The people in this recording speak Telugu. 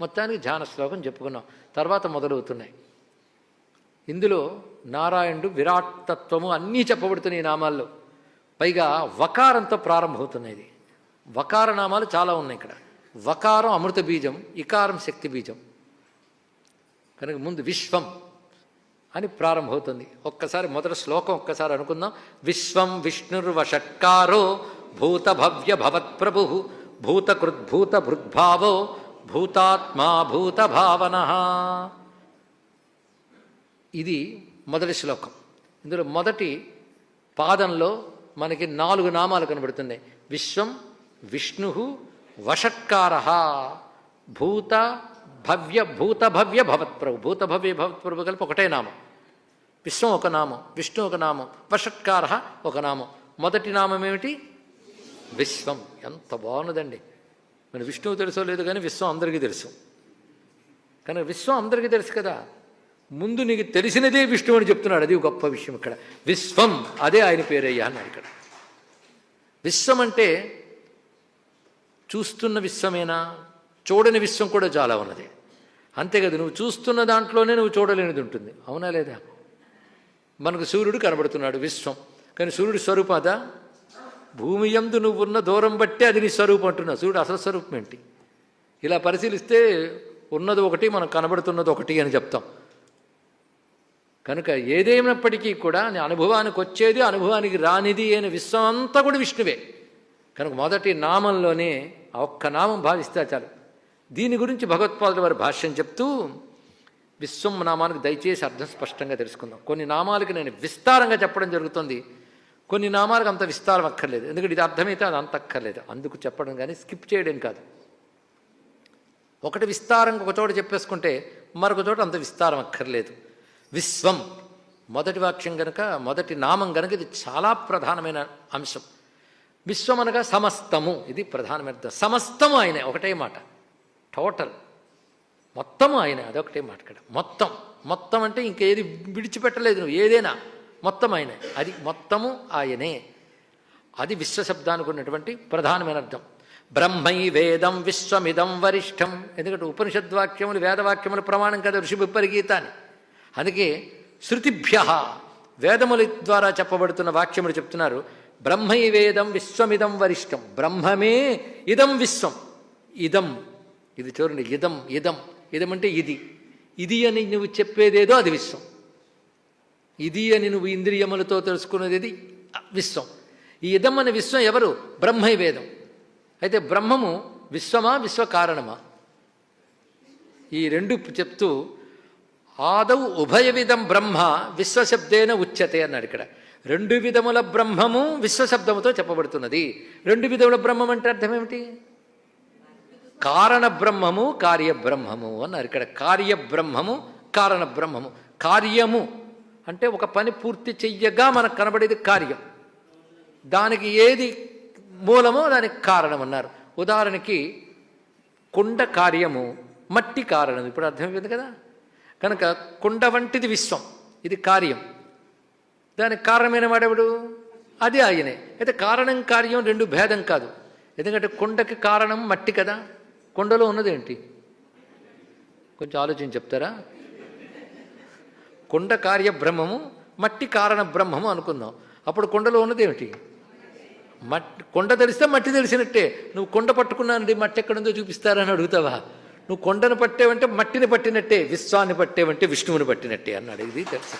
మొత్తానికి ధ్యాన శ్లోకం చెప్పుకున్నాం. తర్వాత మొదలవుతున్నాయి. ఇందులో నారాయణుడు విరాట్ తత్వము అన్నీ చెప్పబడుతున్నాయి ఈ నామాల్లో. పైగా వకారంతో ప్రారంభమవుతున్నది. వకార నామాలు చాలా ఉన్నాయి ఇక్కడ. వకారం అమృత బీజం, ఇకారం శక్తి బీజం. కనుక ముందు విశ్వం అని ప్రారంభమవుతుంది. ఒక్కసారి మొదటి శ్లోకం ఒక్కసారి అనుకుందాం. విశ్వం విష్ణుర్వషట్కారో భూత భవ్య భవత్ప్రభు భూతకృద్భూత భృద్భావో భూతాత్మా భూత భావన. ఇది మొదటి శ్లోకం. ఇందులో మొదటి పాదంలో మనకి 4 నామాలు కనబడుతున్నాయి. విశ్వం విష్ణు వషట్కార భూత భవ్య భవత్ప్రభు. భూత భవ్య భవత్ప్రభు కలిపి ఒకటే నామం. విశ్వం ఒక నామం, విష్ణు ఒక నామం, వషట్కార ఒక నామం. మొదటి నామం ఏమిటి? విశ్వం. ఎంత బాగున్నదండి. మన విష్ణువు తెలుసో లేదు కానీ విశ్వం అందరికీ తెలుసు. కనుక విశ్వం అందరికీ తెలుసు కదా. ముందు నీకు తెలిసినదే విష్ణువు అని చెప్తున్నాడు. అది గొప్ప విషయం ఇక్కడ. విశ్వం అదే ఆయన పేరయ్యా అన్నాడు ఇక్కడ. విశ్వం అంటే చూస్తున్న విశ్వమేనా? చూడని విశ్వం కూడా చాలా ఉన్నది. అంతేకాదు, నువ్వు చూస్తున్న దాంట్లోనే నువ్వు చూడలేనిది ఉంటుంది. అవునా లేదా? మనకు సూర్యుడు కనబడుతున్నాడు, విశ్వం. కానీ సూర్యుడి స్వరూపం అదా? భూమి యందు నువ్వున్న దూరం బట్టే అది నీ స్వరూపం అంటున్నావు. సూర్యుడు అసలు స్వరూపం ఏంటి? ఇలా పరిశీలిస్తే ఉన్నది ఒకటి, మనకు కనబడుతున్నది ఒకటి అని చెప్తాం. కనుక ఏదేమైనప్పటికీ కూడా నీ అనుభవానికి వచ్చేది, అనుభవానికి రానిది అయిన విశ్వం అంతా కూడా విష్ణువే. కనుక మొదటి నామంలోనే ఆ ఒక్క నామం భావిస్తే చాలు. దీని గురించి భగవత్పాదుల వారి భాష్యం చెప్తూ విశ్వం నామానికి దయచేసి అర్థం స్పష్టంగా తెలుసుకుందాం. కొన్ని నామాలకి నేను విస్తారంగా చెప్పడం జరుగుతుంది, కొన్ని నామాలకు అంత విస్తారం అక్కర్లేదు. ఎందుకంటే ఇది అర్థమైతే అది అంత అక్కర్లేదు, అందుకు చెప్పడం కానీ స్కిప్ చేయడం కాదు. ఒకటి విస్తారంగా ఒక చోట చెప్పేసుకుంటే మరొక చోట అంత విస్తారం అక్కర్లేదు. విశ్వం మొదటి వాక్యం గనక, మొదటి నామం గనక ఇది చాలా ప్రధానమైన అంశం. విశ్వం అనగా సమస్తము, ఇది ప్రధానమైన అర్థం. సమస్తము ఆయనే, ఒకటే మాట. టోటల్ మొత్తము ఆయనే, అదొకటే మాట ఇక్కడ. మొత్తం మొత్తం అంటే ఇంకేది విడిచిపెట్టలేదు నువ్వు, ఏదైనా మొత్తం ఆయనే. అది మొత్తము ఆయనే. అది విశ్వశబ్దానికి ఉన్నటువంటి ప్రధానమైన అర్థం. బ్రహ్మై వేదం విశ్వమిదం వరిష్టం. ఎందుకంటే ఉపనిషద్వాక్యములు వేదవాక్యములు ప్రమాణం కదా ఋషి విపరీత అని. అందుకే శృతిభ్య వేదముల ద్వారా చెప్పబడుతున్న వాక్యములు చెప్తున్నారు. బ్రహ్మై వేదం విశ్వమిదం వరిష్టం. బ్రహ్మమే ఇదం విశ్వం. ఇదం, ఇది చూడండి, ఇదం ఇదం ఇదం అంటే ఇది. ఇది అని నువ్వు చెప్పేదేదో అది విశ్వం. ఇది అని నువ్వు ఇంద్రియములతో తెలుసుకునేది ఇది విశ్వం. ఈ ఇదం అనే విశ్వం ఎవరు? బ్రహ్మై వేదం. అయితే బ్రహ్మము విశ్వమా విశ్వకారణమా? ఈ రెండు చెప్తూ ఆదౌ ఉభయవిధం బ్రహ్మ విశ్వశబ్దేన ఉచ్యతే అన్నాడు ఇక్కడ. 2 విధముల బ్రహ్మము విశ్వశబ్దముతో చెప్పబడుతున్నది. 2 విధముల బ్రహ్మం అంటే అర్థం ఏమిటి? కారణ బ్రహ్మము కార్యబ్రహ్మము అన్నారు ఇక్కడ. కార్యబ్రహ్మము కారణ బ్రహ్మము. కార్యము అంటే ఒక పని పూర్తి చెయ్యగా మనకు కనబడేది కార్యం. దానికి ఏది మూలమో దానికి కారణం అన్నారు. ఉదాహరణకి కుండ కార్యము, మట్టి కారణం. ఇప్పుడు అర్థమైంది కదా. కనుక కుండ వంటిది విశ్వం, ఇది కార్యం. దానికి కారణమైన వాడెవడు? అది ఆయనే. అయితే కారణం కార్యం 2 భేదం కాదు. ఎందుకంటే కుండకి కారణం మట్టి కదా. కుండలో ఉన్నదేంటి? కొంచెం ఆలోచించి చెప్తారా? కుండ కార్యబ్రహ్మము, మట్టి కారణ బ్రహ్మము అనుకుందాం. అప్పుడు కుండలో ఉన్నదేమిటి? మట్టి. కుండ తెలిస్తే మట్టి తెలిసినట్టే. నువ్వు కుండ పట్టుకున్నానండి, మట్టి ఎక్కడుందో చూపిస్తారని అడుగుతావా? నువ్వు కొండను పట్టేవంటే మట్టిని పట్టినట్టే, విశ్వాన్ని పట్టేవంటే విష్ణువుని పట్టినట్టే అన్నాడు. ఇది తెలుసు.